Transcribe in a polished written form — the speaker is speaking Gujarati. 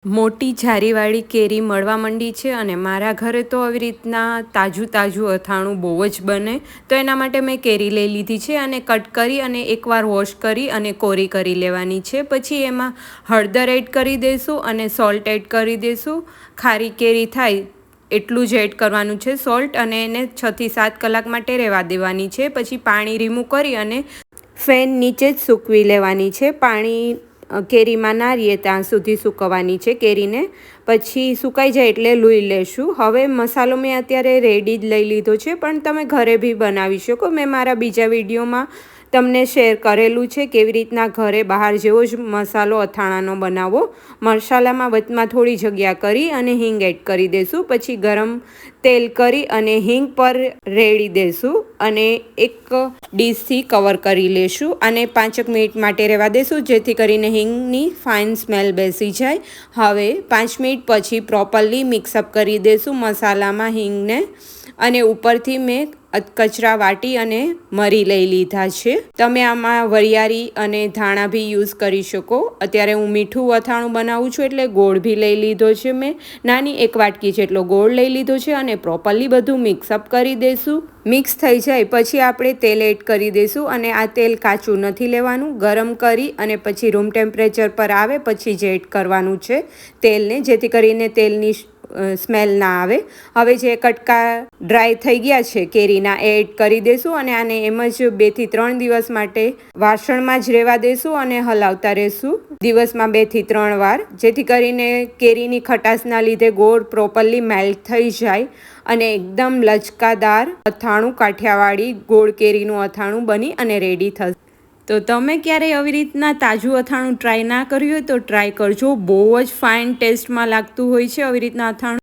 મોટી જારીવાળી કેરી મળવા માંડી છે અને મારા ઘરે તો આવી રીતના તાજું અથાણું બહુ જ બને. તો એના માટે મેં કેરી લઈ લીધી છે અને કટ કરી અને એકવાર વોશ કરી અને કોરી કરી લેવાની છે. પછી એમાં હળદર એડ કરી દઈશું અને સોલ્ટ એડ કરી દઈશું. ખારી કેરી થાય એટલું જ એડ કરવાનું છે સોલ્ટ, અને એને 6 થી 7 કલાક માટે રહેવા દેવાની છે. પછી પાણી રીમૂવ કરી અને ફેન નીચે જ સૂકવી લેવાની છે. પાણી કેરીમાં ના રહીએ ત્યાં સુધી સૂકવવાની છે કેરીને. પછી સુકાઈ જાય એટલે લૂઈ લેશું. હવે મસાલો મેં અત્યારે રેડી જ લઈ લીધો છે, પણ તમે ઘરે બી બનાવી શકો. મેં મારા બીજા વિડીયોમાં તમને શેર કરેલું છે કેવી રીતના ઘરે બહાર જેવો જ મસાલો અથાણાનો બનાવો. મસાલામાં વચમાં થોડી જગ્યા કરી અને હિંગ એડ કરી દઈશું. પછી ગરમ તેલ કરી અને હિંગ પર રેડી દઈશું અને એક ડીશથી કવર કરી લેશું અને 5 મિનિટ માટે રહેવા દઈશું, જેથી કરીને હિંગની ફાઇન સ્મેલ બેસી જાય. હવે 5 મિનિટ પછી પ્રોપરલી મિક્સઅપ કરી દઈશું મસાલામાં હિંગને, અને ઉપરથી મેં કચરા વાટી અને મરી લઈ લીધા છે. તમે આમાં વરિયાળી અને ધાણા બી યુઝ કરી શકો. અત્યારે હું મીઠું અથાણું બનાવું છું એટલે ગોળ બી લઈ લીધો છે. મેં નાની 1 વાટકી જેટલો ગોળ લઈ લીધો છે અને પ્રોપરલી બધું મિક્સઅપ કરી દઈશું. મિક્સ થઈ જાય પછી આપણે તેલ એડ કરી દઈશું, અને આ તેલ કાચું નથી લેવાનું. ગરમ કરી અને પછી રૂમ ટેમ્પરેચર પર આવે પછી જ એડ કરવાનું છે તેલને, જેથી કરીને તેલની સ્મેલ ના આવે. હવે જે કટકા ડ્રાય થઈ ગયા છે કેરીના એ એડ કરી દઈશું અને આને એમ જ 2 થી 3 દિવસ માટે વાસણમાં જ રહેવા દઈશું અને હલાવતા રહીશું દિવસમાં 2 થી 3 વાર, જેથી કરીને કેરીની ખટાશના લીધે ગોળ પ્રોપરલી મેલ્ટ થઈ જાય અને એકદમ લચકાદાર અથાણું, કાઠિયાવાડી ગોળ કેરીનું અથાણું બની અને રેડી થશે. તો તમે ક્યારેય આવી રીતના તાજું અથાણું ટ્રાય ના કર્યું હોય તો ટ્રાય કરજો. બહુ જ ફાઇન ટેસ્ટમાં લાગતું હોય છે આવી રીતના અથાણું.